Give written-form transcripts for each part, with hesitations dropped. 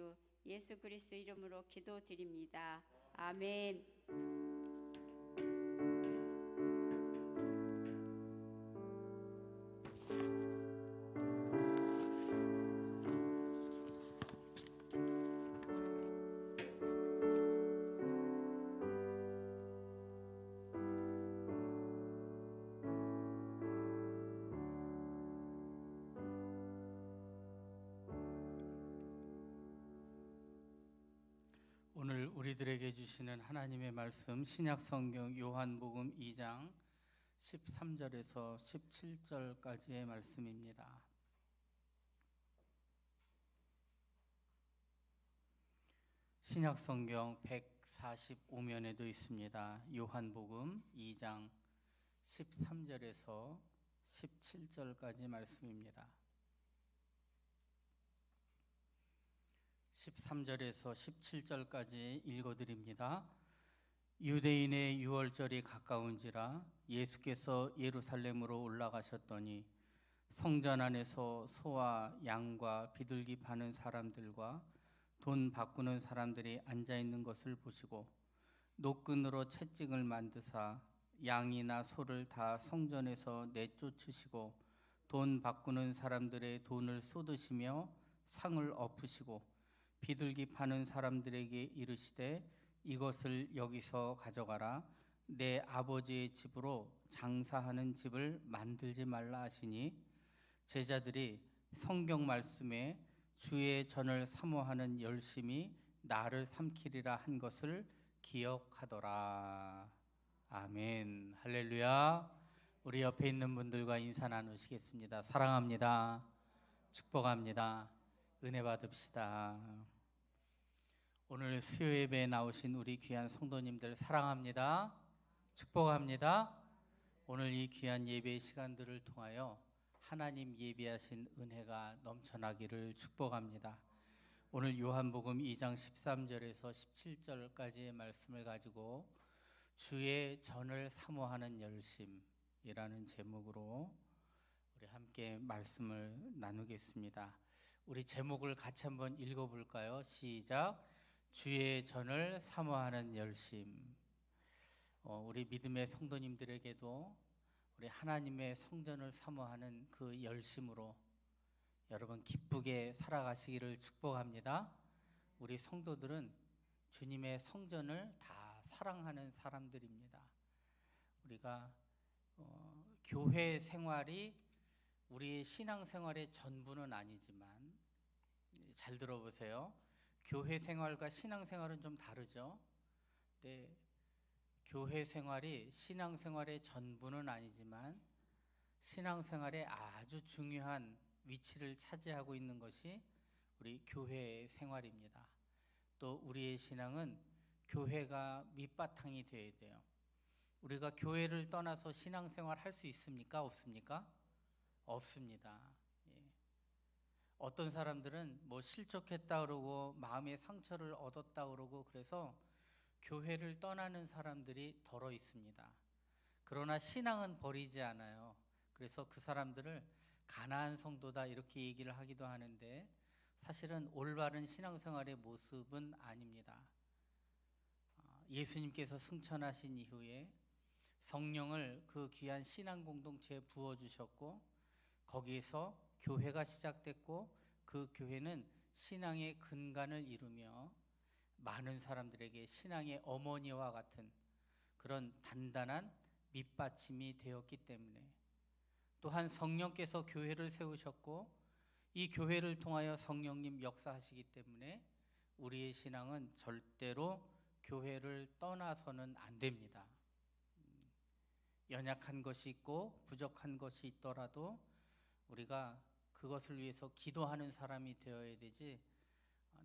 주 예수 그리스도 이름으로 기도드립니다. 아멘. 오늘 우리들에게 주시는 하나님의 말씀 신약성경 요한복음 2장 13절에서 17절까지의 말씀입니다. 신약성경 145면에도 있습니다. 요한복음 2장 13절에서 17절까지 말씀입니다. 13절에서 17절까지 읽어드립니다. 유대인의 유월절이 가까운지라 예수께서 예루살렘으로 올라가셨더니 성전 안에서 소와 양과 비둘기 파는 사람들과 돈 바꾸는 사람들이 앉아있는 것을 보시고 노끈으로 채찍을 만드사 양이나 소를 다 성전에서 내쫓으시고 돈 바꾸는 사람들의 돈을 쏟으시며 상을 엎으시고 비둘기 파는 사람들에게 이르시되 이것을 여기서 가져가라. 내 아버지의 집으로 장사하는 집을 만들지 말라 하시니 제자들이 성경 말씀에 주의 전을 사모하는 열심이 나를 삼키리라 한 것을 기억하더라. 아멘. 할렐루야. 우리 옆에 있는 분들과 인사 나누시겠습니다. 사랑합니다. 축복합니다. 은혜 받읍시다. 오늘 수요 예배에 나오신 우리 귀한 성도님들 사랑합니다. 축복합니다. 오늘 이 귀한 예배의 시간들을 통하여 하나님 예비하신 은혜가 넘쳐나기를 축복합니다. 오늘 요한복음 2장 13절에서 17절까지의 말씀을 가지고 주의 전을 사모하는 열심이라는 제목으로 우리 함께 말씀을 나누겠습니다. 우리 제목을 같이 한번 읽어볼까요? 시작. 주의 전을 사모하는 열심. 우리 믿음의 성도님들에게도 우리 하나님의 성전을 사모하는 그 열심으로 여러분 기쁘게 살아가시기를 축복합니다. 우리 성도들은 주님의 성전을 다 사랑하는 사람들입니다. 우리가 교회 생활이 우리의 신앙생활의 전부는 아니지만 잘 들어보세요. 교회 생활과 신앙생활은 좀 다르죠. 근데 교회 생활이 신앙생활의 전부는 아니지만 신앙생활에 아주 중요한 위치를 차지하고 있는 것이 우리 교회 생활입니다. 또 우리의 신앙은 교회가 밑바탕이 되어야 돼요. 우리가 교회를 떠나서 신앙생활 할 수 있습니까? 없습니까? 없습니다. 예. 어떤 사람들은 뭐 실족했다 그러고 마음의 상처를 얻었다 그러고 그래서 교회를 떠나는 사람들이 더러 있습니다. 그러나 신앙은 버리지 않아요. 그래서 그 사람들을 가난한 성도다 이렇게 얘기를 하기도 하는데 사실은 올바른 신앙생활의 모습은 아닙니다. 예수님께서 승천하신 이후에 성령을 그 귀한 신앙 공동체에 부어주셨고 거기에서 교회가 시작됐고 그 교회는 신앙의 근간을 이루며 많은 사람들에게 신앙의 어머니와 같은 그런 단단한 밑받침이 되었기 때문에 또한 성령께서 교회를 세우셨고 이 교회를 통하여 성령님 역사하시기 때문에 우리의 신앙은 절대로 교회를 떠나서는 안 됩니다. 연약한 것이 있고 부족한 것이 있더라도 우리가 그것을 위해서 기도하는 사람이 되어야 되지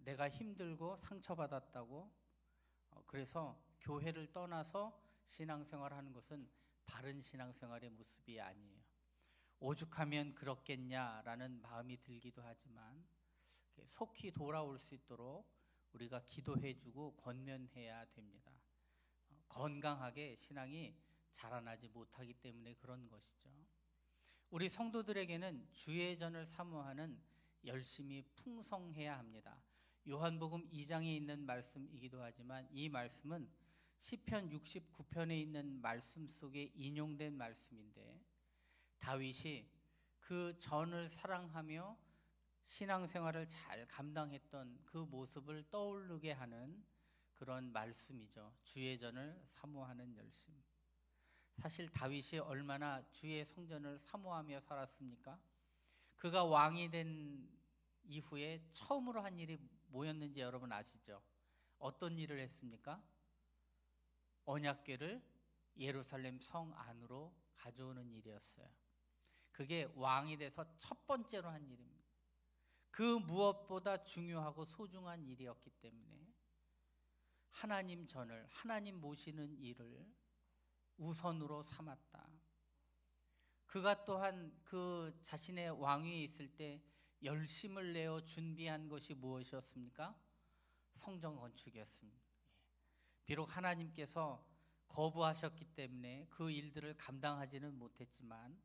내가 힘들고 상처받았다고 그래서 교회를 떠나서 신앙생활하는 것은 바른 신앙생활의 모습이 아니에요. 오죽하면 그렇겠냐라는 마음이 들기도 하지만 속히 돌아올 수 있도록 우리가 기도해주고 권면해야 됩니다. 건강하게 신앙이 자라나지 못하기 때문에 그런 것이죠. 우리 성도들에게는 주의 전을 사모하는 열심이 풍성해야 합니다. 요한복음 2장에 있는 말씀이기도 하지만 이 말씀은 시편 69편에 있는 말씀 속에 인용된 말씀인데, 다윗이 그 전을 사랑하며 신앙생활을 잘 감당했던 그 모습을 떠오르게 하는 그런 말씀이죠. 주의 전을 사모하는 열심. 사실 다윗이 얼마나 주의 성전을 사모하며 살았습니까? 그가 왕이 된 이후에 처음으로 한 일이 뭐였는지 여러분 아시죠? 어떤 일을 했습니까? 언약궤를 예루살렘 성 안으로 가져오는 일이었어요. 그게 왕이 돼서 첫 번째로 한 일입니다. 그 무엇보다 중요하고 소중한 일이었기 때문에 하나님 전을, 하나님 모시는 일을 우선으로 삼았다. 그가 또한 그 자신의 왕위에 있을 때 열심을 내어 준비한 것이 무엇이었습니까? 성전 건축이었습니다. 비록 하나님께서 거부하셨기 때문에 그 일들을 감당하지는 못했지만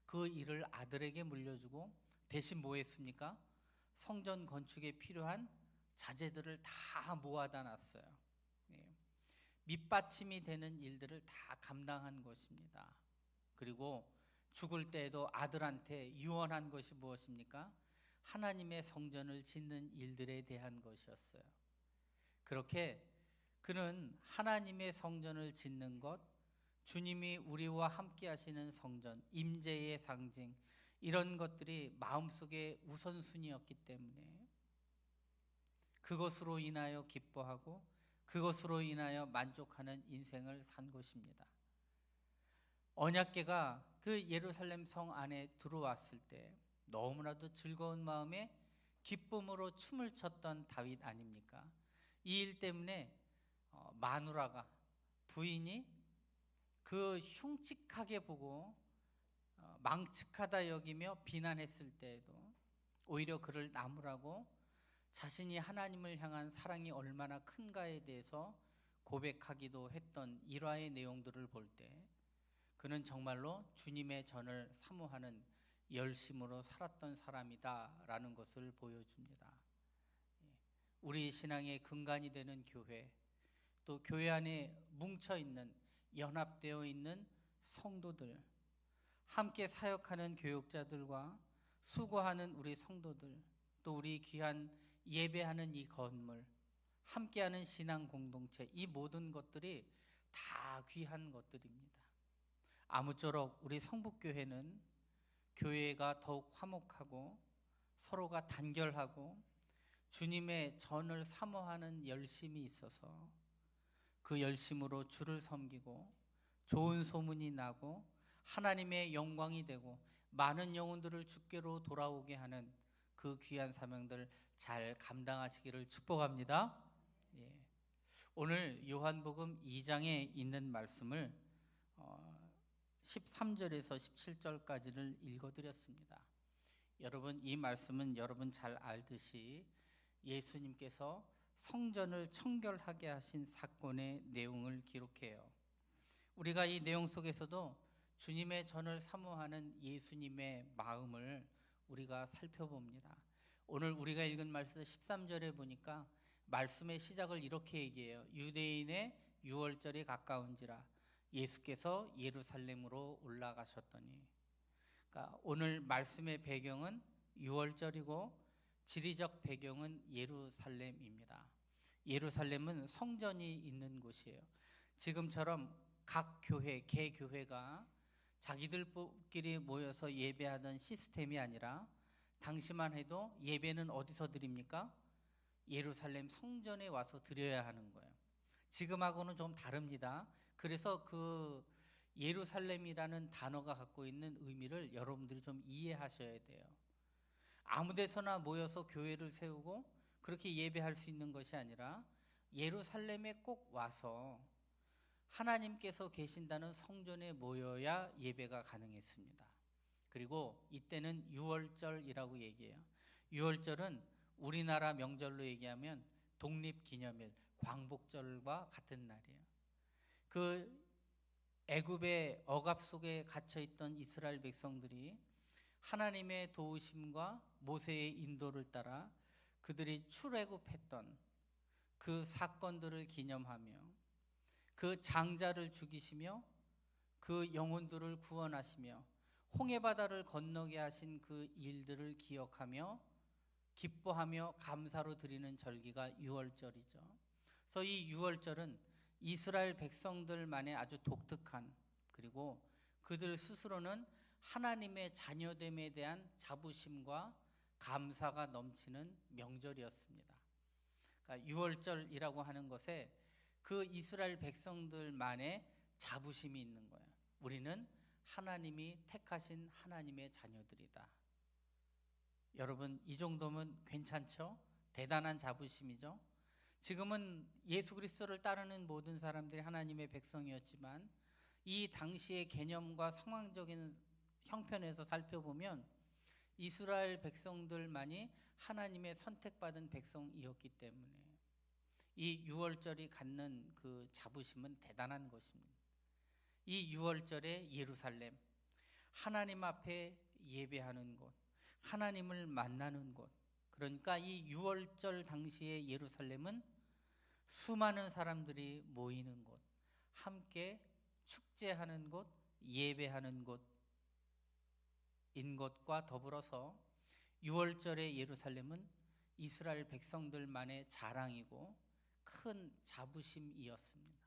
그 일을 아들에게 물려주고 대신 뭐 했습니까? 성전 건축에 필요한 자재들을 다 모아다 놨어요. 밑받침이 되는 일들을 다 감당한 것입니다. 그리고 죽을 때에도 아들한테 유언한 것이 무엇입니까? 하나님의 성전을 짓는 일들에 대한 것이었어요. 그렇게 그는 하나님의 성전을 짓는 것, 주님이 우리와 함께 하시는 성전, 임재의 상징, 이런 것들이 마음속에 우선순위였기 때문에 그것으로 인하여 기뻐하고 그것으로 인하여 만족하는 인생을 산 것입니다. 언약궤가 그 예루살렘 성 안에 들어왔을 때 너무나도 즐거운 마음에 기쁨으로 춤을 췄던 다윗 아닙니까? 이 일 때문에 마누라가, 부인이 그 흉측하게 보고 망측하다 여기며 비난했을 때에도 오히려 그를 나무라고 자신이 하나님을 향한 사랑이 얼마나 큰가에 대해서 고백하기도 했던 일화의 내용들을 볼 때 그는 정말로 주님의 전을 사모하는 열심으로 살았던 사람이다라는 것을 보여줍니다. 우리 신앙의 근간이 되는 교회, 또 교회 안에 뭉쳐있는, 연합되어 있는 성도들, 함께 사역하는 교육자들과 수고하는 우리 성도들, 또 우리 귀한 예배하는 이 건물, 함께하는 신앙 공동체, 이 모든 것들이 다 귀한 것들입니다. 아무쪼록 우리 성북교회는 교회가 더욱 화목하고 서로가 단결하고 주님의 전을 사모하는 열심이 있어서 그 열심으로 주를 섬기고 좋은 소문이 나고 하나님의 영광이 되고 많은 영혼들을 주께로 돌아오게 하는 그 귀한 사명들 잘 감당하시기를 축복합니다. 오늘 요한복음 2장에 있는 말씀을 13절에서 17절까지를 읽어드렸습니다. 여러분, 이 말씀은 여러분 잘 알듯이 예수님께서 성전을 청결하게 하신 사건의 내용을 기록해요. 우리가 이 내용 속에서도 주님의 전을 사모하는 예수님의 마음을 우리가 살펴봅니다. 오늘 우리가 읽은 말씀 13절에 보니까 말씀의 시작을 이렇게 얘기해요. 유대인의 유월절이 가까운지라 예수께서 예루살렘으로 올라가셨더니. 그러니까 오늘 말씀의 배경은 유월절이고 지리적 배경은 예루살렘입니다. 예루살렘은 성전이 있는 곳이에요. 지금처럼 각 교회, 개교회가 자기들끼리 모여서 예배하던 시스템이 아니라 당시만 해도 예배는 어디서 드립니까? 예루살렘 성전에 와서 드려야 하는 거예요. 지금하고는 좀 다릅니다. 그래서 그 예루살렘이라는 단어가 갖고 있는 의미를 여러분들이 좀 이해하셔야 돼요. 아무 데서나 모여서 교회를 세우고 그렇게 예배할 수 있는 것이 아니라 예루살렘에 꼭 와서 하나님께서 계신다는 성전에 모여야 예배가 가능했습니다. 그리고 이때는 유월절이라고 얘기해요. 유월절은 우리나라 명절로 얘기하면 독립기념일, 광복절과 같은 날이에요. 그 애굽의 억압 속에 갇혀있던 이스라엘 백성들이 하나님의 도우심과 모세의 인도를 따라 그들이 출애굽했던 그 사건들을 기념하며 그 장자를 죽이시며 그 영혼들을 구원하시며 홍해바다를 건너게 하신 그 일들을 기억하며 기뻐하며 감사로 드리는 절기가 유월절이죠. 그래서 이 유월절은 이스라엘 백성들만의 아주 독특한, 그리고 그들 스스로는 하나님의 자녀됨에 대한 자부심과 감사가 넘치는 명절이었습니다. 그러니까 유월절이라고 하는 것에 그 이스라엘 백성들만의 자부심이 있는 거예요. 우리는 하나님이 택하신 하나님의 자녀들이다. 여러분, 이 정도면 괜찮죠? 대단한 자부심이죠. 지금은 예수 그리스도를 따르는 모든 사람들이 하나님의 백성이었지만 이 당시의 개념과 상황적인 형편에서 살펴보면 이스라엘 백성들만이 하나님의 선택받은 백성이었기 때문에 이 유월절이 갖는 그 자부심은 대단한 것입니다. 이 유월절의 예루살렘, 하나님 앞에 예배하는 곳, 하나님을 만나는 곳, 그러니까 이 유월절 당시의 예루살렘은 수많은 사람들이 모이는 곳, 함께 축제하는 곳, 예배하는 곳인 것과 더불어서 유월절의 예루살렘은 이스라엘 백성들만의 자랑이고 큰 자부심이었습니다.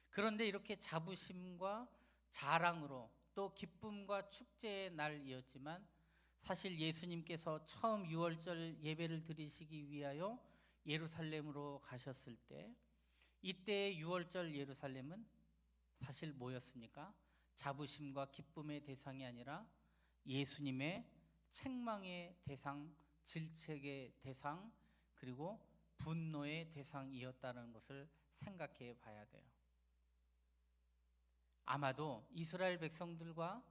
그런데 이렇게 자부심과 자랑으로 또 기쁨과 축제의 날이었지만 사실 예수님께서 처음 유월절 예배를 드리시기 위하여 예루살렘으로 가셨을 때 이때의 유월절 예루살렘은 사실 뭐였습니까? 자부심과 기쁨의 대상이 아니라 예수님의 책망의 대상, 질책의 대상, 그리고 분노의 대상이었다는 것을 생각해 봐야 돼요. 아마도 이스라엘 백성들과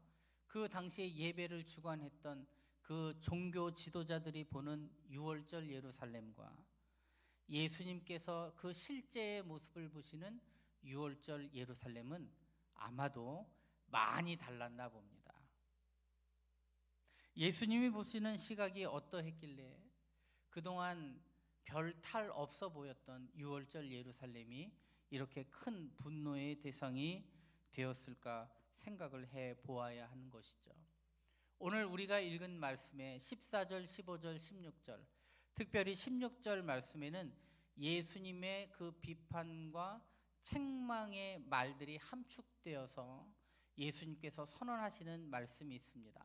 그 당시에 예배를 주관했던 그 종교 지도자들이 보는 유월절 예루살렘과 예수님께서 그 실제의 모습을 보시는 유월절 예루살렘은 아마도 많이 달랐나 봅니다. 예수님이 보시는 시각이 어떠했길래 그동안 별 탈 없어 보였던 유월절 예루살렘이 이렇게 큰 분노의 대상이 되었을까 생각을 해 보아야 하는 것이죠. 오늘 우리가 읽은 말씀의 14절, 15절, 16절, 특별히 16절 말씀에는 예수님의 그 비판과 책망의 말들이 함축되어서 예수님께서 선언하시는 말씀이 있습니다.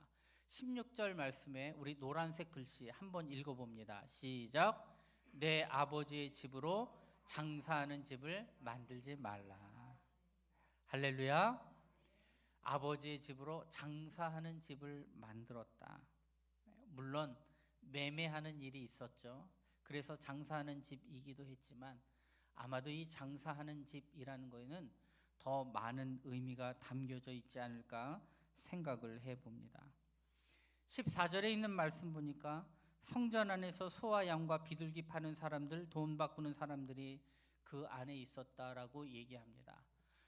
16절 말씀에 우리 노란색 글씨 한번 읽어봅니다. 시작. 내 아버지의 집으로 장사하는 집을 만들지 말라. 할렐루야. 아버지의 집으로 장사하는 집을 만들었다. 물론 매매하는 일이 있었죠. 그래서 장사하는 집이기도 했지만 아마도 이 장사하는 집이라는 거에는 더 많은 의미가 담겨져 있지 않을까 생각을 해봅니다. 14절에 있는 말씀 보니까 성전 안에서 소와 양과 비둘기 파는 사람들, 돈 바꾸는 사람들이 그 안에 있었다라고 얘기합니다.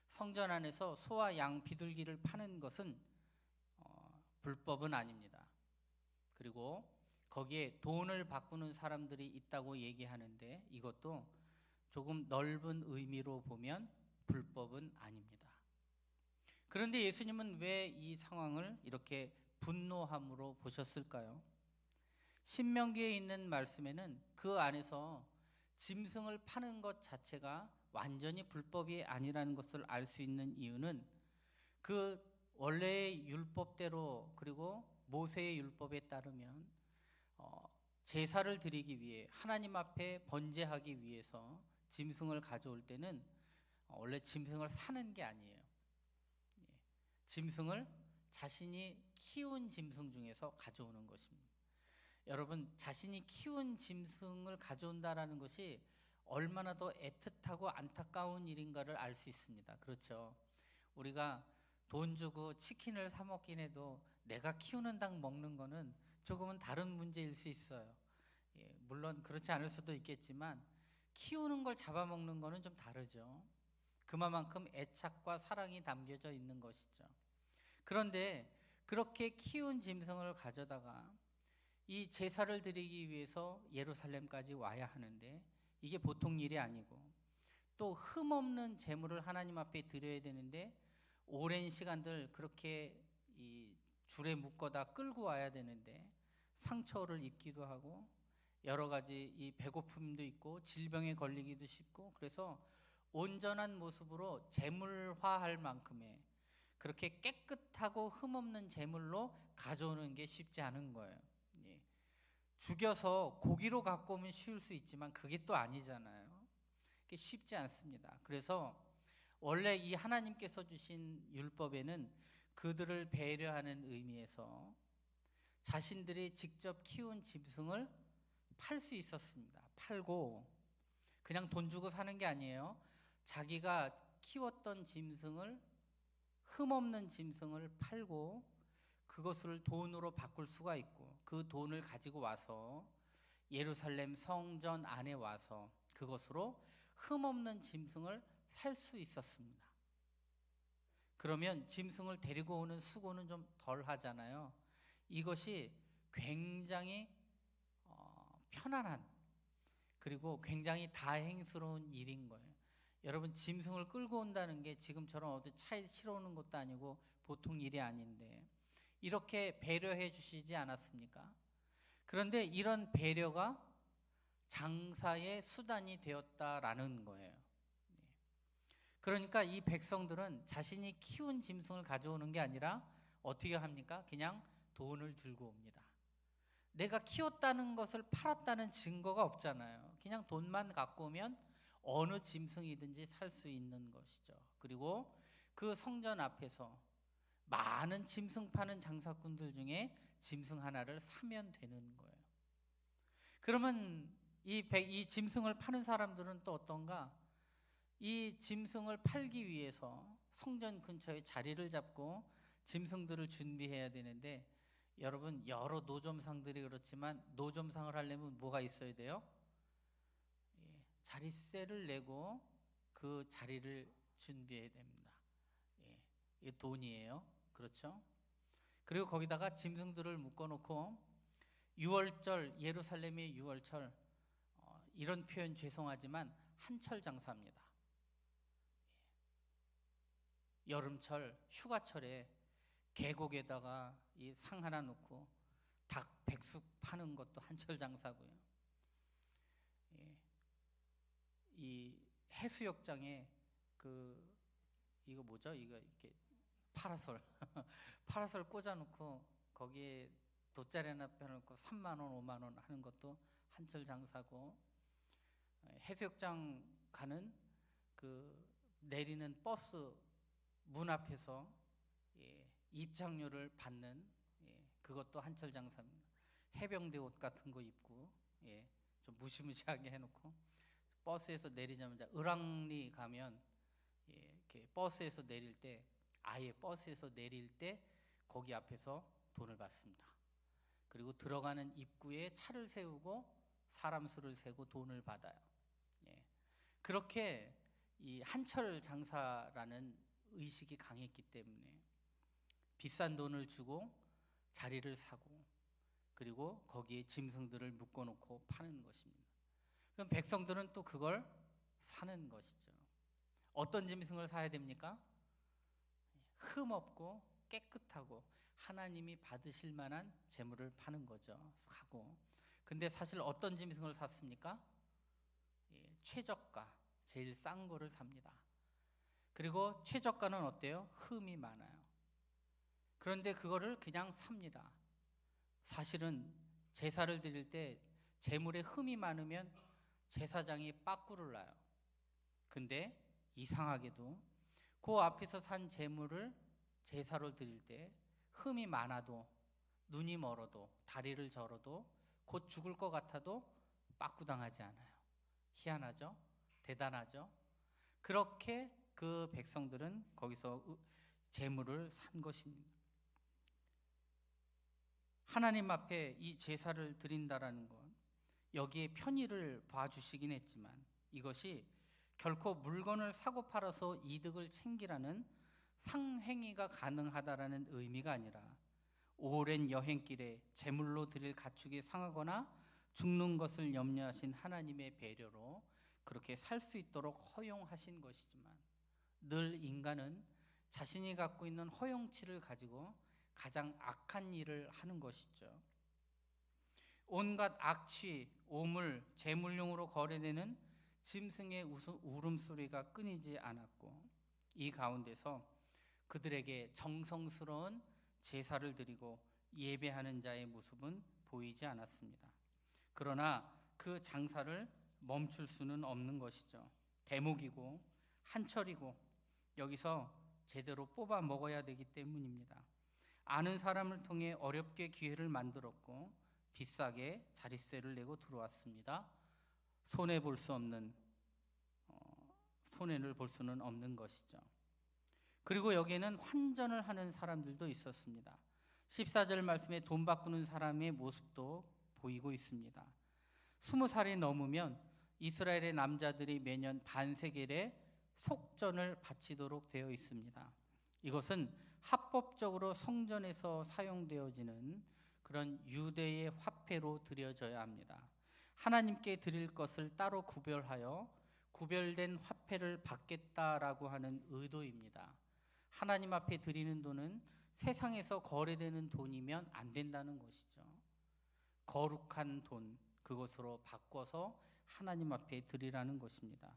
성전 안에서 소와 양, 비둘기를 파는 것은 불법은 아닙니다. 그리고 거기에 돈을 바꾸는 사람들이 있다고 얘기하는데 이것도 조금 넓은 의미로 보면 불법은 아닙니다. 그런데 예수님은 왜 이 상황을 이렇게 분노함으로 보셨을까요? 신명기에 있는 말씀에는 그 안에서 짐승을 파는 것 자체가 완전히 불법이 아니라는 것을 알 수 있는 이유는 그 원래의 율법대로 그리고 모세의 율법에 따르면 제사를 드리기 위해 하나님 앞에 번제하기 위해서 짐승을 가져올 때는 원래 짐승을 사는 게 아니에요. 짐승을 자신이 키운 짐승 중에서 가져오는 것입니다. 여러분, 자신이 키운 짐승을 가져온다라는 것이 얼마나 더 애틋하고 안타까운 일인가를 알 수 있습니다. 그렇죠? 우리가 돈 주고 치킨을 사 먹긴 해도 내가 키우는 닭 먹는 거는 조금은 다른 문제일 수 있어요. 물론 그렇지 않을 수도 있겠지만 키우는 걸 잡아먹는 거는 좀 다르죠. 그만큼 애착과 사랑이 담겨져 있는 것이죠. 그런데 그렇게 키운 짐승을 가져다가 이 제사를 드리기 위해서 예루살렘까지 와야 하는데 이게 보통 일이 아니고, 또 흠없는 제물을 하나님 앞에 드려야 되는데 오랜 시간들 그렇게 이 줄에 묶어다 끌고 와야 되는데 상처를 입기도 하고 여러 가지 이 배고픔도 있고 질병에 걸리기도 쉽고, 그래서 온전한 모습으로 제물화할 만큼의 그렇게 깨끗하고 흠없는 제물로 가져오는 게 쉽지 않은 거예요. 예. 죽여서 고기로 갖고 오면 쉬울 수 있지만 그게 또 아니잖아요. 그게 쉽지 않습니다. 그래서 원래 이 하나님께서 주신 율법에는 그들을 배려하는 의미에서 자신들이 직접 키운 짐승을 팔 수 있었습니다. 팔고 그냥 돈 주고 사는 게 아니에요. 자기가 키웠던 짐승을, 흠없는 짐승을 팔고 그것을 돈으로 바꿀 수가 있고, 그 돈을 가지고 와서 예루살렘 성전 안에 와서 그것으로 흠없는 짐승을 살 수 있었습니다. 그러면 짐승을 데리고 오는 수고는 좀 덜 하잖아요. 이것이 굉장히 편안한, 그리고 굉장히 다행스러운 일인 거예요. 여러분, 짐승을 끌고 온다는 게 지금처럼 어디 차에 실어오는 것도 아니고 보통 일이 아닌데 이렇게 배려해 주시지 않았습니까? 그런데 이런 배려가 장사의 수단이 되었다라는 거예요. 그러니까 이 백성들은 자신이 키운 짐승을 가져오는 게 아니라 어떻게 합니까? 그냥 돈을 들고 옵니다. 내가 키웠다는 것을 팔았다는 증거가 없잖아요. 그냥 돈만 갖고 오면 어느 짐승이든지 살 수 있는 것이죠. 그리고 그 성전 앞에서 많은 짐승 파는 장사꾼들 중에 짐승 하나를 사면 되는 거예요. 그러면 이 짐승을 파는 사람들은 또 어떤가? 이 짐승을 팔기 위해서 성전 근처에 자리를 잡고 짐승들을 준비해야 되는데, 여러분, 여러 노점상들이 그렇지만 노점상을 하려면 뭐가 있어야 돼요? 자리세를 내고 그 자리를 준비해야 됩니다. 이게 돈이에요. 그렇죠? 그리고 거기다가 짐승들을 묶어놓고 유월절, 예루살렘의 유월절, 이런 표현 죄송하지만 한철 장사입니다. 여름철, 휴가철에 계곡에다가 이 상 하나 놓고 닭, 백숙 파는 것도 한철 장사고요. 이 해수욕장에 이거 뭐죠? 이거 이렇게 파라솔 파라솔 꽂아놓고 거기에 돗자리 하나 펴놓고 3만 원, 5만 원 하는 것도 한철 장사고, 해수욕장 가는 그 내리는 버스 문 앞에서 입장료를 받는 그것도 한철 장사입니다. 해병대 옷 같은 거 입고 좀 무시무시하게 해놓고 버스에서 내리자마자 을왕리 가면 이렇게 버스에서 내릴 때, 아예 버스에서 내릴 때 거기 앞에서 돈을 받습니다. 그리고 들어가는 입구에 차를 세우고 사람 수를 세고 돈을 받아요. 그렇게 이 한철 장사라는 의식이 강했기 때문에 비싼 돈을 주고 자리를 사고 그리고 거기에 짐승들을 묶어놓고 파는 것입니다. 그럼 백성들은 또 그걸 사는 것이죠. 어떤 짐승을 사야 됩니까? 흠없고 깨끗하고 하나님이 받으실 만한 재물을 파는 거죠. 사고. 근데 사실 어떤 짐승을 샀습니까? 최저가, 제일 싼 거를 삽니다. 그리고 최저가는 어때요? 흠이 많아요. 그런데 그거를 그냥 삽니다. 사실은 제사를 드릴 때 제물에 흠이 많으면 제사장이 빠꾸를 나요. 근데 이상하게도 그 앞에서 산 제물을 제사로 드릴 때 흠이 많아도, 눈이 멀어도, 다리를 절어도, 곧 죽을 것 같아도 빠꾸당하지 않아요. 희한하죠? 대단하죠? 그렇게 그 백성들은 거기서 제물을 산 것입니다. 하나님 앞에 이 제사를 드린다라는 것, 여기에 편의를 봐주시긴 했지만 이것이 결코 물건을 사고 팔아서 이득을 챙기라는 상행위가 가능하다라는 의미가 아니라 오랜 여행길에 제물로 드릴 가축이 상하거나 죽는 것을 염려하신 하나님의 배려로 그렇게 살 수 있도록 허용하신 것이지만, 늘 인간은 자신이 갖고 있는 허용치를 가지고 가장 악한 일을 하는 것이죠. 온갖 악취, 오물, 제물용으로 거래되는 짐승의 울음소리가 끊이지 않았고, 이 가운데서 그들에게 정성스러운 제사를 드리고 예배하는 자의 모습은 보이지 않았습니다. 그러나 그 장사를 멈출 수는 없는 것이죠. 대목이고 한철이고 여기서 제대로 뽑아 먹어야 되기 때문입니다. 아는 사람을 통해 어렵게 기회를 만들었고 비싸게 자릿세를 내고 들어왔습니다. 손해를 볼 수는 없는 것이죠. 그리고 여기에는 환전을 하는 사람들도 있었습니다. 14절 말씀에 돈 바꾸는 사람의 모습도 보이고 있습니다. 20살이 넘으면 이스라엘의 남자들이 매년 반세겔의 속전을 바치도록 되어 있습니다. 이것은 합법적으로 성전에서 사용되어지는 그런 유대의 화폐로 드려져야 합니다. 하나님께 드릴 것을 따로 구별하여 구별된 화폐를 받겠다라고 하는 의도입니다. 하나님 앞에 드리는 돈은 세상에서 거래되는 돈이면 안 된다는 것이죠. 거룩한 돈, 그것으로 바꿔서 하나님 앞에 드리라는 것입니다.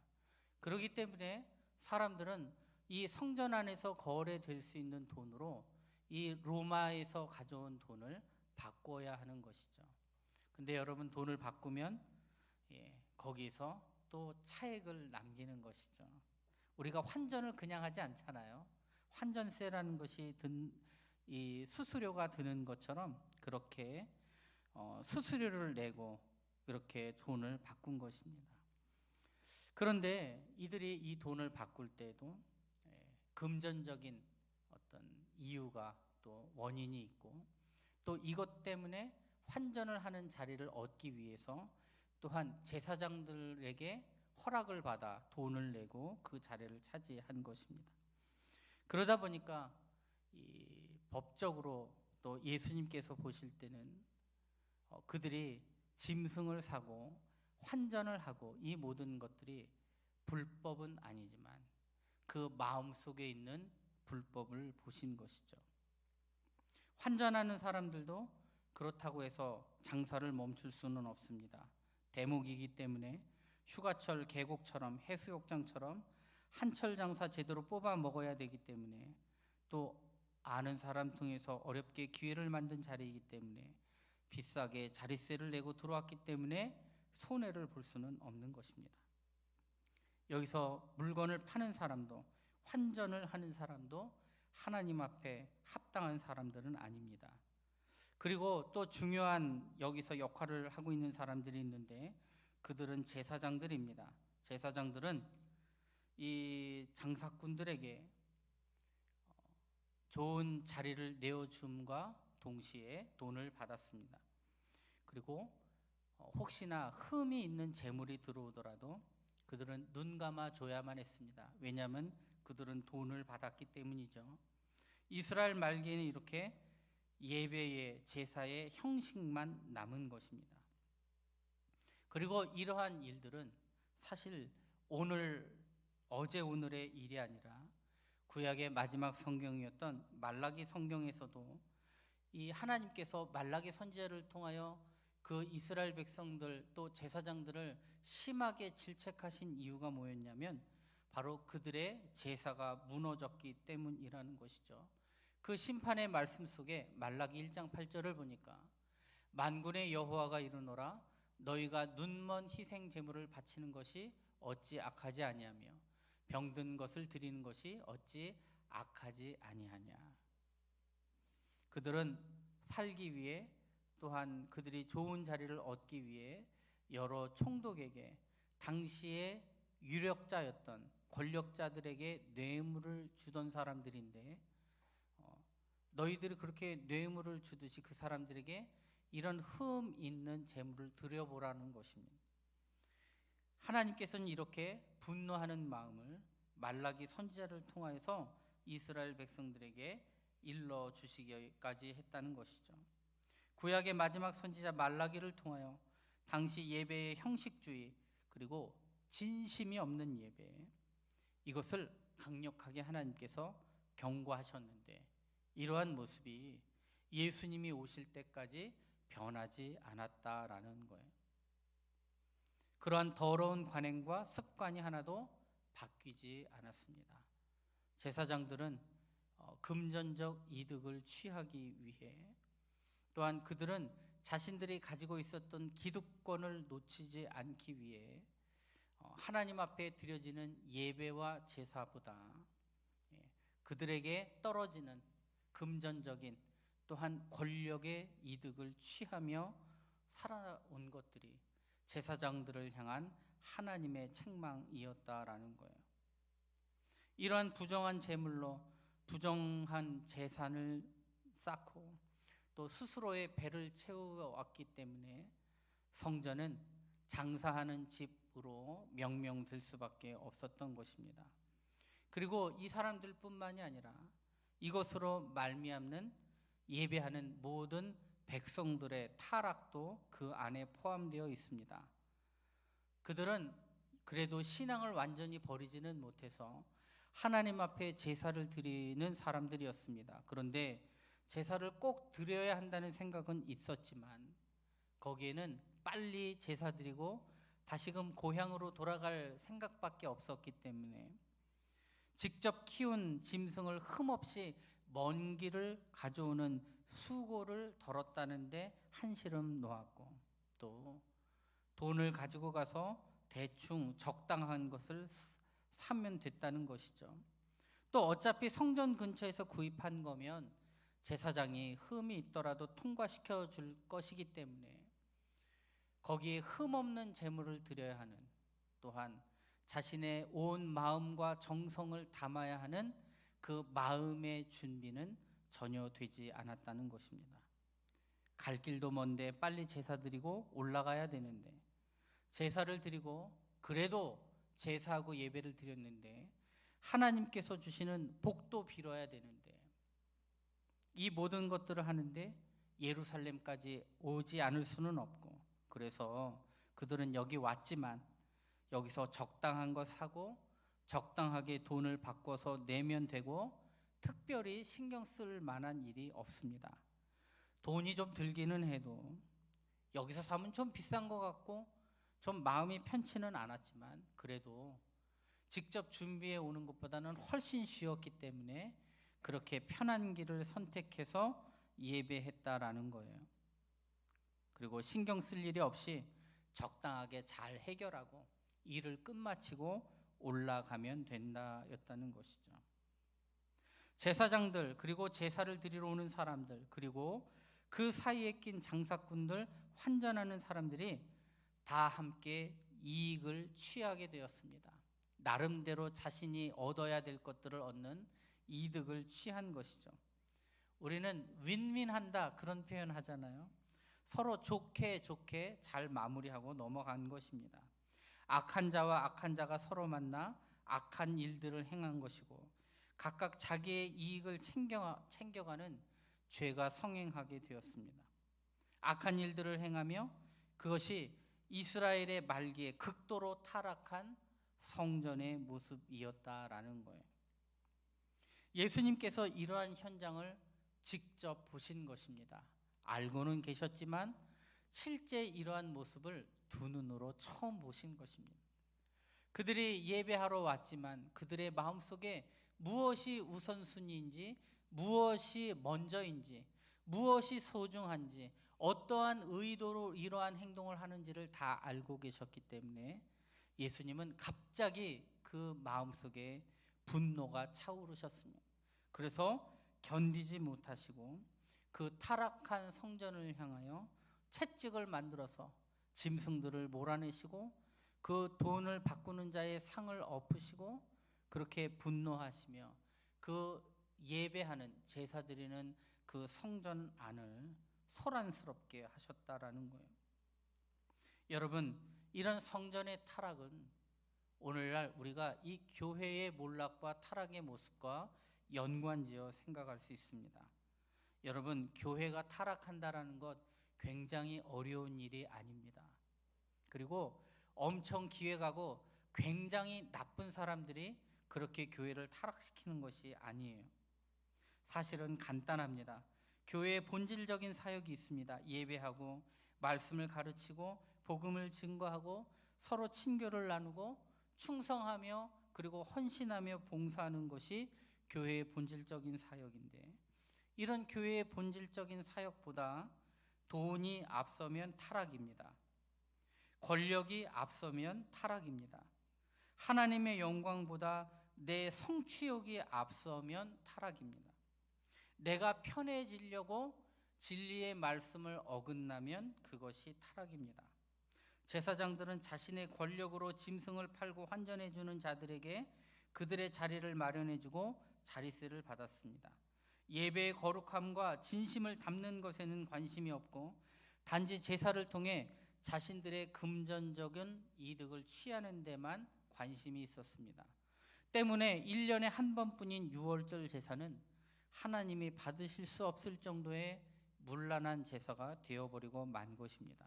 그렇기 때문에 사람들은 이 성전 안에서 거래될 수 있는 돈으로 이 로마에서 가져온 돈을 바꿔야 하는 것이죠. 근데 여러분, 돈을 바꾸면 거기서 또 차액을 남기는 것이죠. 우리가 환전을 그냥 하지 않잖아요. 환전세라는 것이 이 수수료가 드는 것처럼 그렇게 수수료를 내고 그렇게 돈을 바꾼 것입니다. 그런데 이들이 이 돈을 바꿀 때도 금전적인 어떤 이유가 또 원인이 있고, 또 이것 때문에 환전을 하는 자리를 얻기 위해서 또한 제사장들에게 허락을 받아 돈을 내고 그 자리를 차지한 것입니다. 그러다 보니까 이 법적으로 또 예수님께서 보실 때는 그들이 짐승을 사고 환전을 하고 이 모든 것들이 불법은 아니지만 그 마음속에 있는 불법을 보신 것이죠. 환전하는 사람들도 그렇다고 해서 장사를 멈출 수는 없습니다. 대목이기 때문에 휴가철 계곡처럼 해수욕장처럼 한철 장사 제대로 뽑아 먹어야 되기 때문에, 또 아는 사람 통해서 어렵게 기회를 만든 자리이기 때문에 비싸게 자릿세를 내고 들어왔기 때문에 손해를 볼 수는 없는 것입니다. 여기서 물건을 파는 사람도 환전을 하는 사람도 하나님 앞에 합당한 사람들은 아닙니다. 그리고 또 중요한 여기서 역할을 하고 있는 사람들이 있는데 그들은 제사장들입니다. 제사장들은 이 장사꾼들에게 좋은 자리를 내어줌과 동시에 돈을 받았습니다. 그리고 혹시나 흠이 있는 재물이 들어오더라도 그들은 눈 감아 줘야만 했습니다. 왜냐하면 그들은 돈을 받았기 때문이죠. 이스라엘 말기에는 이렇게 예배의 제사의 형식만 남은 것입니다. 그리고 이러한 일들은 사실 어제 오늘의 일이 아니라 구약의 마지막 성경이었던 말라기 성경에서도 이 하나님께서 말라기 선지자를 통하여 그 이스라엘 백성들 또 제사장들을 심하게 질책하신 이유가 뭐였냐면 바로 그들의 제사가 무너졌기 때문이라는 것이죠. 그 심판의 말씀 속에 말라기 1장 8절을 보니까 만군의 여호와가 이르노라 너희가 눈먼 희생 제물을 바치는 것이 어찌 악하지 아니하며 병든 것을 드리는 것이 어찌 악하지 아니하냐. 그들은 살기 위해 또한 그들이 좋은 자리를 얻기 위해 여러 총독에게 당시의 유력자였던 권력자들에게 뇌물을 주던 사람들인데 너희들이 그렇게 뇌물을 주듯이 그 사람들에게 이런 흠 있는 재물을 드려보라는 것입니다. 하나님께서는 이렇게 분노하는 마음을 말라기 선지자를 통하여서 이스라엘 백성들에게 일러 주시기까지 했다는 것이죠. 구약의 마지막 선지자 말라기를 통하여 당시 예배의 형식주의 그리고 진심이 없는 예배, 이것을 강력하게 하나님께서 경고하셨는데 이러한 모습이 예수님이 오실 때까지 변하지 않았다라는 거예요. 그러한 더러운 관행과 습관이 하나도 바뀌지 않았습니다. 제사장들은 금전적 이득을 취하기 위해, 또한 그들은 자신들이 가지고 있었던 기득권을 놓치지 않기 위해 하나님 앞에 드려지는 예배와 제사보다 그들에게 떨어지는 금전적인 또한 권력의 이득을 취하며 살아온 것들이 제사장들을 향한 하나님의 책망이었다라는 거예요. 이러한 부정한 재물로 부정한 재산을 쌓고 또 스스로의 배를 채워왔기 때문에 성전은 장사하는 집으로 명명될 수밖에 없었던 것입니다. 그리고 이 사람들뿐만이 아니라 이것으로 말미암는 예배하는 모든 백성들의 타락도 그 안에 포함되어 있습니다. 그들은 그래도 신앙을 완전히 버리지는 못해서 하나님 앞에 제사를 드리는 사람들이었습니다. 그런데 제사를 꼭 드려야 한다는 생각은 있었지만 거기에는 빨리 제사 드리고 다시금 고향으로 돌아갈 생각밖에 없었기 때문에 직접 키운 짐승을 흠없이 먼 길을 가져오는 수고를 덜었다는데 한시름 놓았고, 또 돈을 가지고 가서 대충 적당한 것을 사면 됐다는 것이죠. 또 어차피 성전 근처에서 구입한 거면 제사장이 흠이 있더라도 통과시켜 줄 것이기 때문에 거기에 흠없는 제물을 드려야 하는, 또한 자신의 온 마음과 정성을 담아야 하는 그 마음의 준비는 전혀 되지 않았다는 것입니다. 갈 길도 먼데 빨리 제사 드리고 올라가야 되는데, 제사를 드리고 그래도 제사하고 예배를 드렸는데 하나님께서 주시는 복도 빌어야 되는데, 이 모든 것들을 하는데 예루살렘까지 오지 않을 수는 없고, 그래서 그들은 여기 왔지만 여기서 적당한 것 사고 적당하게 돈을 바꿔서 내면 되고 특별히 신경 쓸 만한 일이 없습니다. 돈이 좀 들기는 해도 여기서 사면 좀 비싼 것 같고 좀 마음이 편치는 않았지만 그래도 직접 준비해 오는 것보다는 훨씬 쉬웠기 때문에 그렇게 편한 길을 선택해서 예배했다라는 거예요. 그리고 신경 쓸 일이 없이 적당하게 잘 해결하고 일을 끝마치고 올라가면 된다였다는 것이죠. 제사장들, 그리고 제사를 드리러 오는 사람들, 그리고 그 사이에 낀 장사꾼들, 환전하는 사람들이 다 함께 이익을 취하게 되었습니다. 나름대로 자신이 얻어야 될 것들을 얻는 이득을 취한 것이죠. 우리는 윈윈한다 그런 표현 하잖아요. 서로 좋게 잘 마무리하고 넘어간 것입니다. 악한 자와 악한 자가 서로 만나 악한 일들을 행한 것이고 각각 자기의 이익을 챙겨가는 죄가 성행하게 되었습니다. 악한 일들을 행하며 그것이 이스라엘의 말기에 극도로 타락한 성전의 모습이었다라는 거예요. 예수님께서 이러한 현장을 직접 보신 것입니다. 알고는 계셨지만 실제 이러한 모습을 두 눈으로 처음 보신 것입니다. 그들이 예배하러 왔지만 그들의 마음속에 무엇이 우선순위인지, 무엇이 먼저인지, 무엇이 소중한지, 어떠한 의도로 이러한 행동을 하는지를 다 알고 계셨기 때문에 예수님은 갑자기 그 마음속에 분노가 차오르셨습니다. 그래서 견디지 못하시고 그 타락한 성전을 향하여 채찍을 만들어서 짐승들을 몰아내시고 그 돈을 바꾸는 자의 상을 엎으시고 그렇게 분노하시며 그 예배하는 제사 드리는 그 성전 안을 소란스럽게 하셨다라는 거예요. 여러분, 이런 성전의 타락은 오늘날 우리가 이 교회의 몰락과 타락의 모습과 연관지어 생각할 수 있습니다. 여러분, 교회가 타락한다라는 것 굉장히 어려운 일이 아닙니다. 그리고 엄청 기획하고 굉장히 나쁜 사람들이 그렇게 교회를 타락시키는 것이 아니에요. 사실은 간단합니다. 교회의 본질적인 사역이 있습니다. 예배하고 말씀을 가르치고 복음을 증거하고 서로 친교를 나누고 충성하며 그리고 헌신하며 봉사하는 것이 교회의 본질적인 사역인데, 이런 교회의 본질적인 사역보다 돈이 앞서면 타락입니다. 권력이 앞서면 타락입니다. 하나님의 영광보다 내 성취욕이 앞서면 타락입니다. 내가 편해지려고 진리의 말씀을 어긋나면 그것이 타락입니다. 제사장들은 자신의 권력으로 짐승을 팔고 환전해 주는 자들에게 그들의 자리를 마련해 주고 자리세를 받았습니다. 예배의 거룩함과 진심을 담는 것에는 관심이 없고 단지 제사를 통해 자신들의 금전적인 이득을 취하는 데만 관심이 있었습니다. 때문에 1년에 한 번뿐인 유월절 제사는 하나님이 받으실 수 없을 정도의 문란한 제사가 되어버리고 만 것입니다.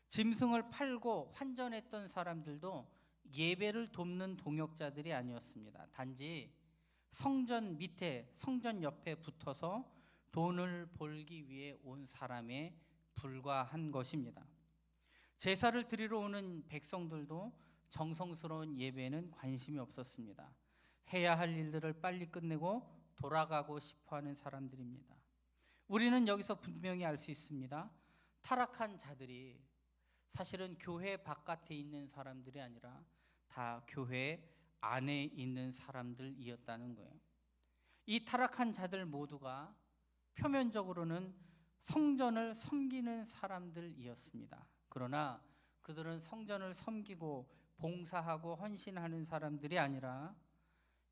짐승을 팔고 환전했던 사람들도 예배를 돕는 동역자들이 아니었습니다. 단지 성전 밑에, 성전 옆에 붙어서 돈을 벌기 위해 온 사람에 불과한 것입니다. 제사를 드리러 오는 백성들도 정성스러운 예배에는 관심이 없었습니다. 해야 할 일들을 빨리 끝내고 돌아가고 싶어하는 사람들입니다. 우리는 여기서 분명히 알 수 있습니다. 타락한 자들이 사실은 교회 바깥에 있는 사람들이 아니라 다 교회 안에 있는 사람들이었다는 거예요. 이 타락한 자들 모두가 표면적으로는 성전을 섬기는 사람들이었습니다. 그러나 그들은 성전을 섬기고 봉사하고 헌신하는 사람들이 아니라,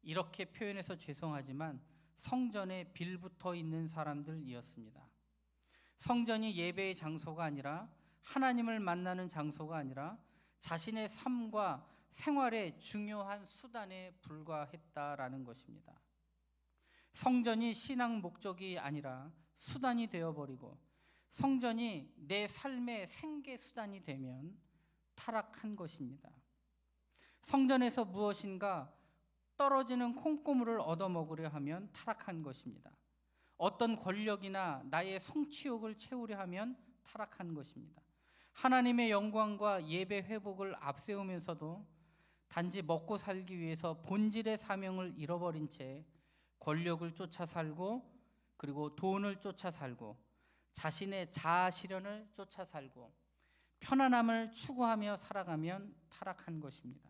이렇게 표현해서 죄송하지만 성전에 빌붙어 있는 사람들이었습니다. 성전이 예배의 장소가 아니라, 하나님을 만나는 장소가 아니라 자신의 삶과 생활의 중요한 수단에 불과했다라는 것입니다. 성전이 신앙 목적이 아니라 수단이 되어버리고 성전이 내 삶의 생계 수단이 되면 타락한 것입니다. 성전에서 무엇인가 떨어지는 콩고물을 얻어먹으려 하면 타락한 것입니다. 어떤 권력이나 나의 성취욕을 채우려 하면 타락한 것입니다. 하나님의 영광과 예배 회복을 앞세우면서도 단지 먹고 살기 위해서 본질의 사명을 잃어버린 채 권력을 쫓아 살고, 그리고 돈을 쫓아 살고, 자신의 자아 실현을 쫓아 살고 편안함을 추구하며 살아가면 타락한 것입니다.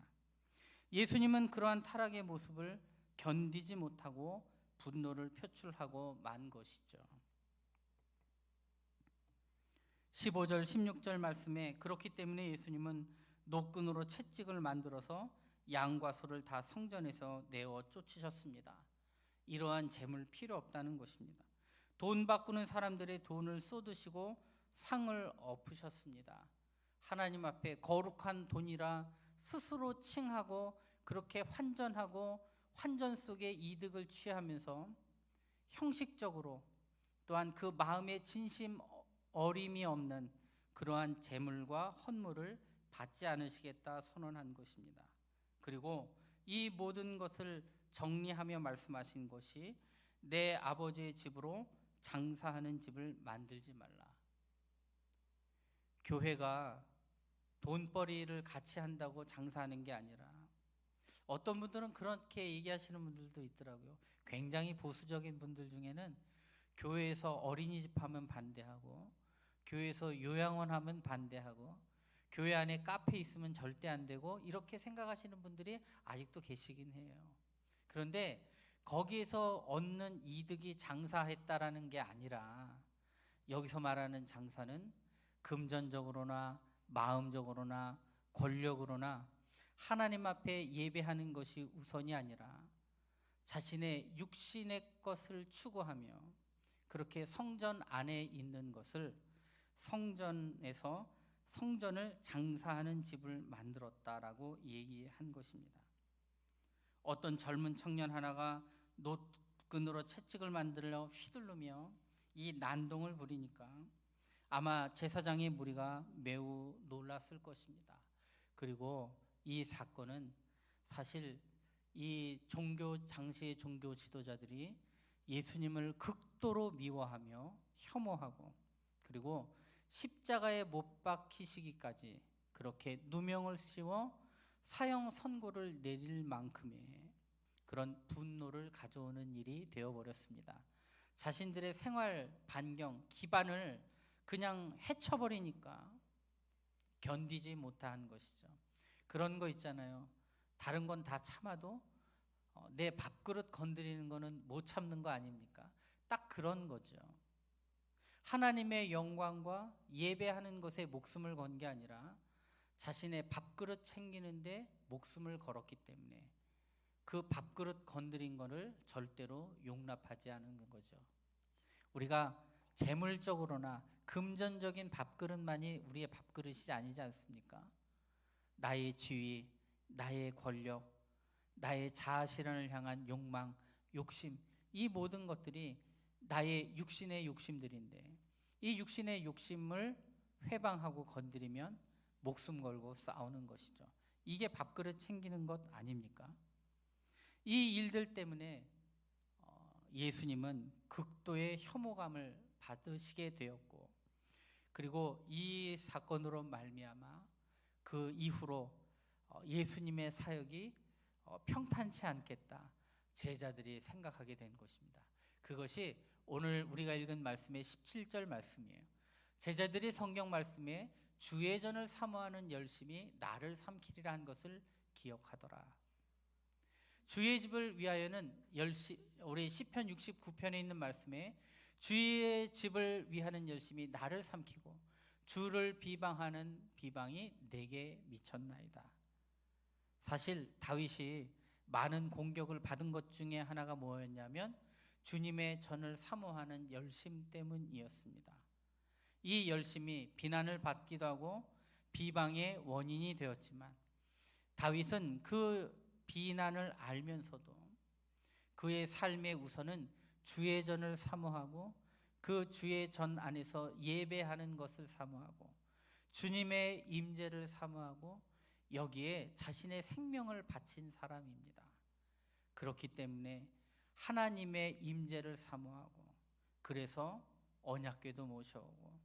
예수님은 그러한 타락의 모습을 견디지 못하고 분노를 표출하고 만 것이죠. 15절 16절 말씀에 그렇기 때문에 예수님은 노끈으로 채찍을 만들어서 양과 소를 다 성전에서 내어 쫓으셨습니다. 이러한 재물 필요 없다는 것입니다. 돈 바꾸는 사람들의 돈을 쏟으시고 상을 엎으셨습니다. 하나님 앞에 거룩한 돈이라 스스로 칭하고 그렇게 환전하고 환전 속에 이득을 취하면서 형식적으로, 또한 그 마음에 진심 어림이 없는 그러한 재물과 헌물을 받지 않으시겠다 선언한 것입니다. 그리고 이 모든 것을 정리하며 말씀하신 것이 내 아버지의 집으로 장사하는 집을 만들지 말라. 교회가 돈벌이를 같이 한다고 장사하는 게 아니라, 어떤 분들은 그렇게 얘기하시는 분들도 있더라고요. 굉장히 보수적인 분들 중에는 교회에서 어린이집 하면 반대하고, 교회에서 요양원 하면 반대하고, 교회 안에 카페 있으면 절대 안 되고, 이렇게 생각하시는 분들이 아직도 계시긴 해요. 그런데 거기에서 얻는 이득이 장사했다라는 게 아니라, 여기서 말하는 장사는 금전적으로나 마음적으로나 권력으로나 하나님 앞에 예배하는 것이 우선이 아니라 자신의 육신의 것을 추구하며 그렇게 성전 안에 있는 것을, 성전에서 성전을 장사하는 집을 만들었다라고 얘기한 것입니다. 어떤 젊은 청년 하나가 끈으로 채찍을 만들어 휘두르며 이 난동을 부리니까 아마 제사장의 무리가 매우 놀랐을 것입니다. 그리고 이 사건은 사실 이 당시의 종교 지도자들이 예수님을 극도로 미워하며 혐오하고 그리고 십자가에 못 박히시기까지 그렇게 누명을 씌워 사형 선고를 내릴 만큼의 그런 분노를 가져오는 일이 되어버렸습니다. 자신들의 생활 반경, 기반을 그냥 해쳐버리니까 견디지 못한 것이죠. 그런 거 있잖아요. 다른 건 다 참아도 내 밥그릇 건드리는 거는 못 참는 거 아닙니까? 딱 그런 거죠. 하나님의 영광과 예배하는 것에 목숨을 건 게 아니라 자신의 밥그릇 챙기는데 목숨을 걸었기 때문에 그 밥그릇 건드린 거를 절대로 용납하지 않는 거죠. 우리가 재물적으로나 금전적인 밥그릇만이 우리의 밥그릇이 아니지 않습니까? 나의 지위, 나의 권력, 나의 자아실현을 향한 욕망, 욕심, 이 모든 것들이 나의 육신의 욕심들인데 이 육신의 욕심을 회방하고 건드리면 목숨 걸고 싸우는 것이죠. 이게 밥그릇 챙기는 것 아닙니까? 이 일들 때문에 예수님은 극도의 혐오감을 받으시게 되었고 그리고 이 사건으로 말미암아 그 이후로 예수님의 사역이 평탄치 않겠다 제자들이 생각하게 된 것입니다. 그것이 오늘 우리가 읽은 말씀의 17절 말씀이에요. 제자들이 성경 말씀에 주의 전을 사모하는 열심이 나를 삼키리라 한 것을 기억하더라. 주의 집을 위하여는 우리 시편 69편에 있는 말씀에 주의 집을 위하는 열심이 나를 삼키고 주를 비방하는 비방이 내게 미쳤나이다. 사실 다윗이 많은 공격을 받은 것 중에 하나가 뭐였냐면 주님의 전을 사모하는 열심 때문이었습니다. 이 열심이 비난을 받기도 하고 비방의 원인이 되었지만 다윗은 그 비난을 알면서도 그의 삶의 우선은 주의 전을 사모하고 그 주의 전 안에서 예배하는 것을 사모하고 주님의 임재를 사모하고 여기에 자신의 생명을 바친 사람입니다. 그렇기 때문에 하나님의 임재를 사모하고 그래서 언약궤도 모셔오고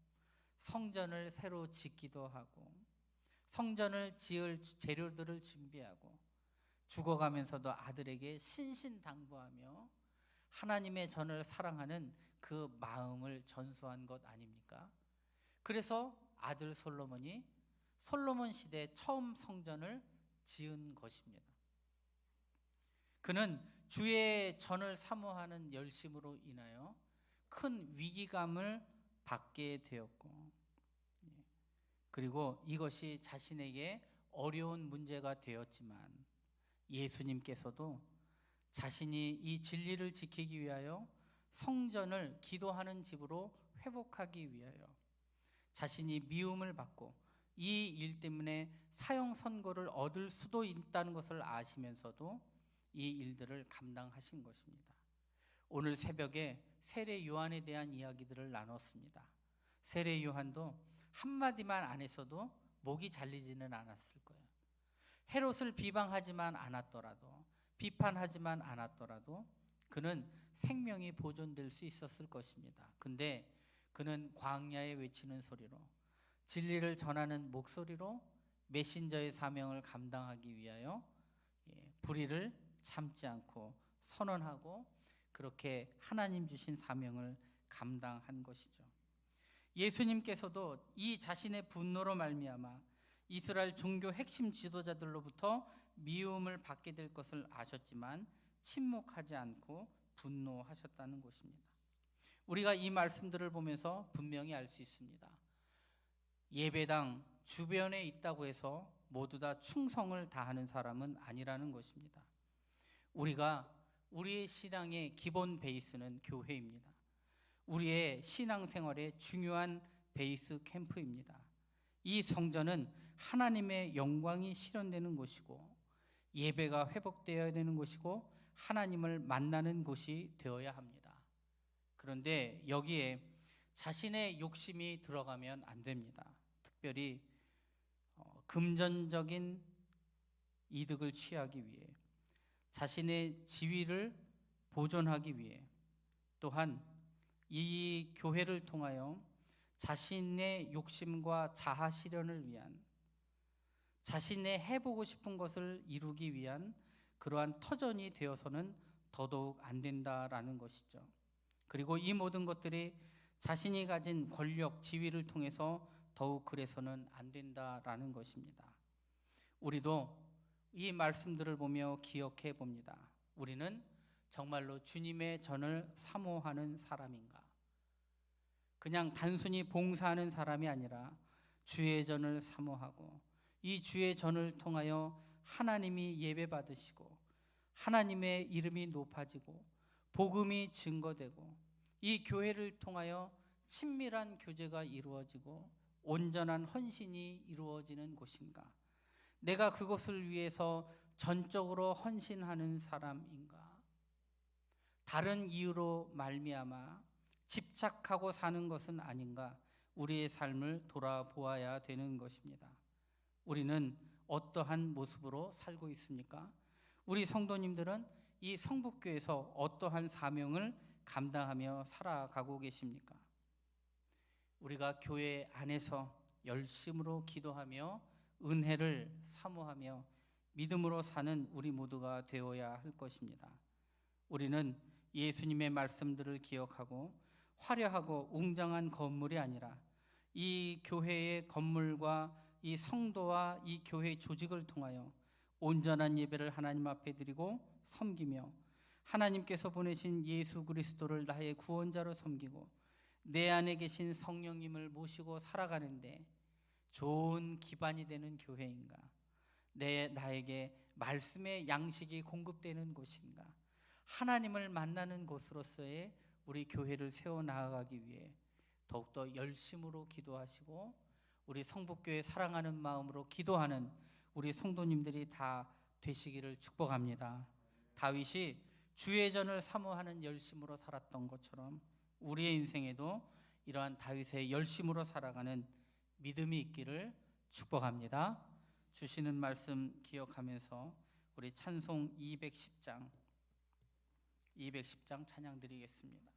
성전을 새로 짓기도 하고 성전을 지을 재료들을 준비하고 죽어가면서도 아들에게 신신당부하며 하나님의 전을 사랑하는 그 마음을 전수한 것 아닙니까? 그래서 아들 솔로몬이 솔로몬 시대 처음 성전을 지은 것입니다. 그는 주의 전을 사모하는 열심으로 인하여 큰 위기감을 받게 되었고 그리고 이것이 자신에게 어려운 문제가 되었지만 예수님께서도 자신이 이 진리를 지키기 위하여 성전을 기도하는 집으로 회복하기 위하여 자신이 미움을 받고 이 일 때문에 사형 선고를 얻을 수도 있다는 것을 아시면서도 이 일들을 감당하신 것입니다. 오늘 새벽에 세례 요한에 대한 이야기들을 나눴습니다. 세례 요한도 한마디만 안 했어도 목이 잘리지는 않았을 거예요. 헤롯을 비방하지만 않았더라도 비판하지만 않았더라도 그는 생명이 보존될 수 있었을 것입니다. 근데 그는 광야에 외치는 소리로 진리를 전하는 목소리로 메신저의 사명을 감당하기 위하여 불의를 참지 않고 선언하고 그렇게 하나님 주신 사명을 감당한 것이죠. 예수님께서도 이 자신의 분노로 말미암아 이스라엘 종교 핵심 지도자들로부터 미움을 받게 될 것을 아셨지만 침묵하지 않고 분노하셨다는 것입니다. 우리가 이 말씀들을 보면서 분명히 알 수 있습니다. 예배당 주변에 있다고 해서 모두 다 충성을 다하는 사람은 아니라는 것입니다. 우리의 신앙의 기본 베이스는 교회입니다. 우리의 신앙생활의 중요한 베이스 캠프입니다. 이 성전은 하나님의 영광이 실현되는 곳이고 예배가 회복되어야 되는 곳이고 하나님을 만나는 곳이 되어야 합니다. 그런데 여기에 자신의 욕심이 들어가면 안 됩니다. 특별히 금전적인 이득을 취하기 위해, 자신의 지위를 보존하기 위해, 또한 이 교회를 통하여 자신의 욕심과 자아 실현을 위한, 자신의 해보고 싶은 것을 이루기 위한 그러한 터전이 되어서는 더더욱 안 된다라는 것이죠. 그리고 이 모든 것들이 자신이 가진 권력, 지위를 통해서 더욱 그래서는 안 된다라는 것입니다. 우리도 이 말씀들을 보며 기억해 봅니다. 우리는 정말로 주님의 전을 사모하는 사람인가? 그냥 단순히 봉사하는 사람이 아니라 주의 전을 사모하고, 이 주의 전을 통하여 하나님이 예배받으시고 하나님의 이름이 높아지고 복음이 증거되고 이 교회를 통하여 친밀한 교제가 이루어지고 온전한 헌신이 이루어지는 곳인가? 내가 그것을 위해서 전적으로 헌신하는 사람인가? 다른 이유로 말미암아 집착하고 사는 것은 아닌가? 우리의 삶을 돌아보아야 되는 것입니다. 우리는 어떠한 모습으로 살고 있습니까? 우리 성도님들은 이 성북교회에서 어떠한 사명을 감당하며 살아가고 계십니까? 우리가 교회 안에서 열심으로 기도하며 은혜를 사모하며 믿음으로 사는 우리 모두가 되어야 할 것입니다. 우리는 예수님의 말씀들을 기억하고 화려하고 웅장한 건물이 아니라 이 교회의 건물과 이 성도와 이 교회 조직을 통하여 온전한 예배를 하나님 앞에 드리고 섬기며 하나님께서 보내신 예수 그리스도를 나의 구원자로 섬기고 내 안에 계신 성령님을 모시고 살아가는데 좋은 기반이 되는 교회인가? 나에게 말씀의 양식이 공급되는 곳인가? 하나님을 만나는 곳으로서의 우리 교회를 세워나가기 위해 더욱더 열심으로 기도하시고 우리 성북교회 사랑하는 마음으로 기도하는 우리 성도님들이 다 되시기를 축복합니다. 다윗이 주의 전을 사모하는 열심으로 살았던 것처럼 우리의 인생에도 이러한 다윗의 열심으로 살아가는 믿음이 있기를 축복합니다. 주시는 말씀 기억하면서 우리 찬송 210장 찬양 드리겠습니다.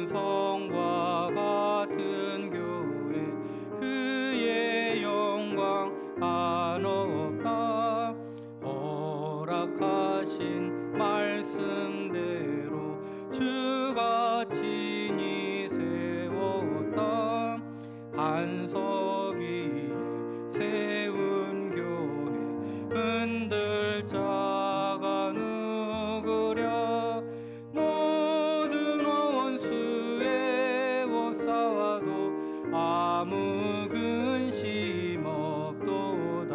성과 같은 교회 그의 영광 한없다. 허락하신 말씀대로 주가 친히 세웠다. 반석 위에 세운 교회 흔들 자가 누구랴. 모든 원수의 옷싸워도 아무 근심 없도다.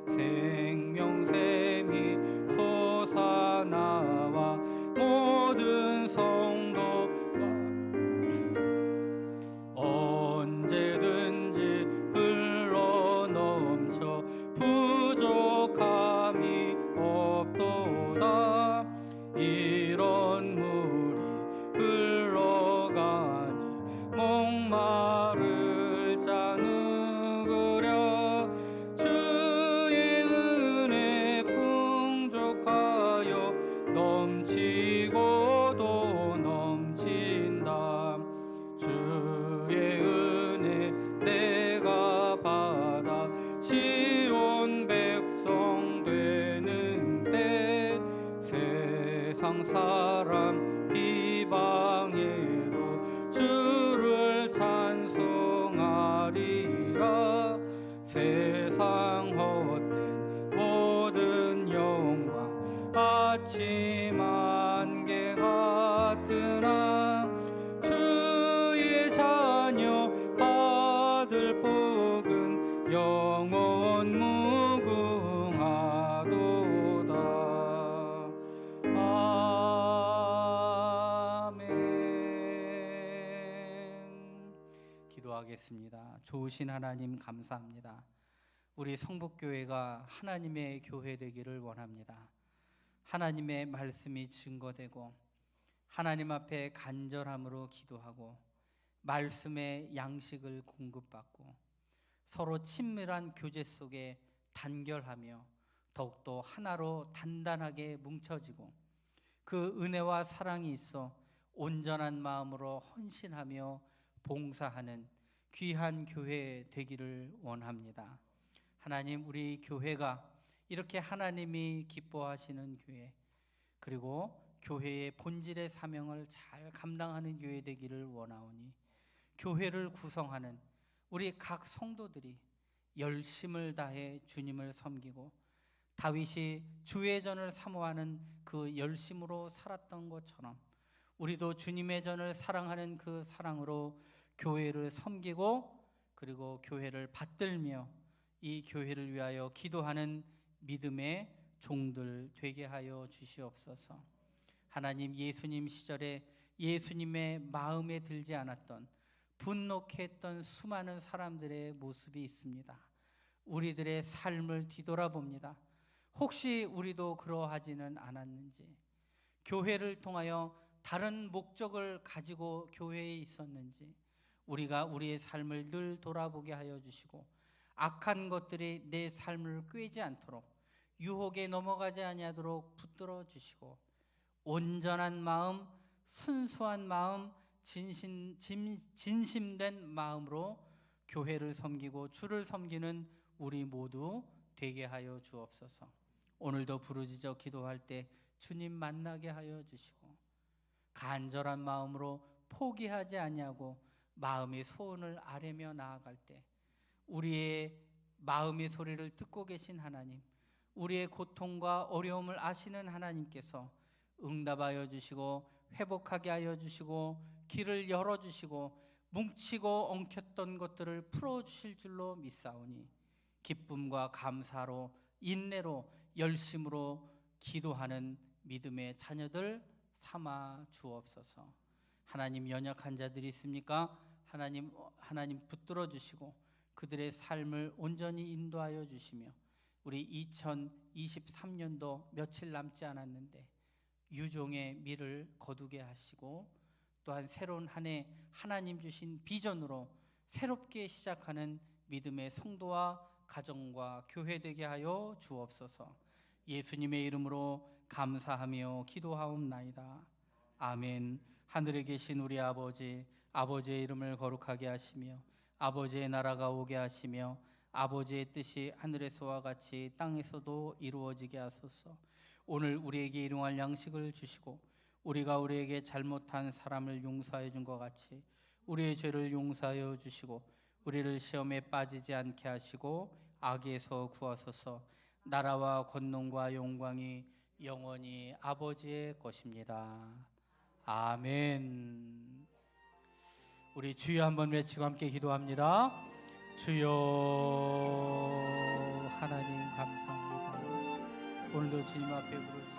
생명샘이 솟아나와 모든 성도가 언제든지 흘러넘쳐 부족함이 없도다. 이런 물이 흘러가니 목마를 자 누구랴. 주의 은혜 풍족하여 넘치고도 넘친다. 주의 은혜 내가 받아 시온 백성 되는 때 세상 사람 비방해도 주를 찬송하리라. 세상 헛된 모든 영광 아침 안개 같으나 주의 자녀 받을 복은 영원 무궁하도다. 기도하겠습니다. 좋으신 하나님 감사합니다. 우리 성북교회가 하나님의 교회 되기를 원합니다. 하나님의 말씀이 증거되고 하나님 앞에 간절함으로 기도하고 말씀의 양식을 공급받고 서로 친밀한 교제 속에 단결하며 더욱더 하나로 단단하게 뭉쳐지고 그 은혜와 사랑이 있어 온전한 마음으로 헌신하며 봉사하는 귀한 교회 되기를 원합니다. 하나님, 우리 교회가 이렇게 하나님이 기뻐하시는 교회, 그리고 교회의 본질의 사명을 잘 감당하는 교회 되기를 원하오니 교회를 구성하는 우리 각 성도들이 열심을 다해 주님을 섬기고 다윗이 주의 전을 사모하는 그 열심으로 살았던 것처럼 우리도 주님의 전을 사랑하는 그 사랑으로 교회를 섬기고 그리고 교회를 받들며 이 교회를 위하여 기도하는 믿음의 종들 되게 하여 주시옵소서. 하나님, 예수님 시절에 예수님의 마음에 들지 않았던 분노케 했던 수많은 사람들의 모습이 있습니다. 우리들의 삶을 뒤돌아봅니다. 혹시 우리도 그러하지는 않았는지, 교회를 통하여 다른 목적을 가지고 교회에 있었는지 우리가 우리의 삶을 늘 돌아보게 하여 주시고 악한 것들이 내 삶을 꾀지 않도록 유혹에 넘어가지 아니하도록 붙들어 주시고 온전한 마음, 순수한 마음, 진심된 마음으로 교회를 섬기고 주를 섬기는 우리 모두 되게 하여 주옵소서. 오늘도 부르짖어 기도할 때 주님 만나게 하여 주시고 간절한 마음으로 포기하지 아니하고 마음의 소원을 아뢰며 나아갈 때 우리의 마음의 소리를 듣고 계신 하나님, 우리의 고통과 어려움을 아시는 하나님께서 응답하여 주시고 회복하게 하여 주시고 길을 열어주시고 뭉치고 엉켰던 것들을 풀어주실 줄로 믿사오니 기쁨과 감사로 인내로 열심으로 기도하는 믿음의 자녀들 삼아 주옵소서. 하나님, 연약한 자들이 있습니까? 하나님 붙들어 주시고 그들의 삶을 온전히 인도하여 주시며 우리 2023년도 며칠 남지 않았는데 유종의 미를 거두게 하시고 또한 새로운 한 해 하나님 주신 비전으로 새롭게 시작하는 믿음의 성도와 가정과 교회 되게 하여 주옵소서. 예수님의 이름으로 감사하며 기도하옵나이다. 아멘. 하늘에 계신 우리 아버지, 아버지의 이름을 거룩하게 하시며 아버지의 나라가 오게 하시며 아버지의 뜻이 하늘에서와 같이 땅에서도 이루어지게 하소서. 오늘 우리에게 일용할 양식을 주시고 우리가 우리에게 잘못한 사람을 용서해 준 것 같이 우리의 죄를 용서하여 주시고 우리를 시험에 빠지지 않게 하시고 악에서 구하소서. 나라와 권능과 영광이 영원히 아버지의 것입니다. 아멘. 우리 주여 한번 외치고 함께 기도합니다. 주여, 하나님 감사합니다. 오늘도 주님 앞에 부르짖습니다.